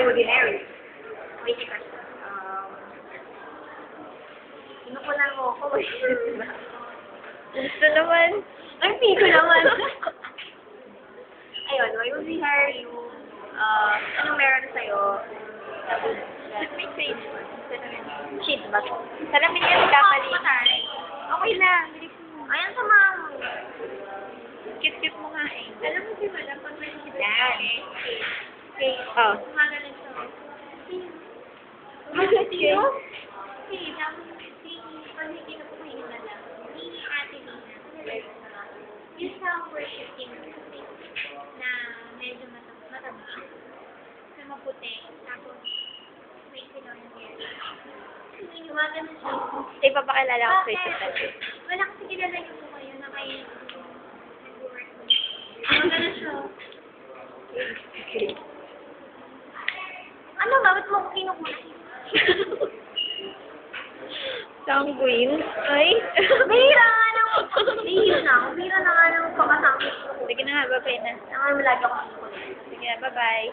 ordinary. Wait ka. Sinukulan mo ako. Gusto naman. Ang pico naman. Ayun, why would we hire you? Anong meron sa'yo? Tapos, May shade. shit ba? Salamin niya nagkakali. Okay lang. Ayan sa mga... Cute-cute mo nga eh. Alam mo si Madam, pag may sidan. Okay. Oh. Kumagalan siya. Sino? Si pag hindi na po kayo na lang, ni Ate Lina. Yung sa worship team na medyo mataba. Na maputi. Tapos, may sinong hair. Kumagalan siya. Ipapakilala ko sa ito. Wala kasi kilala niyo po kayo na kayo nag-work. Kumagalan siya. Ano ba? Ba't mo ko kinukuha? Sanguine? Ay? Bihira nga lang. Bihira na ako. Bihira na nga lang pagkasama. Sige na nga, bye-bye na. Naman lagi ako kinukuha. Sige na, bye-bye.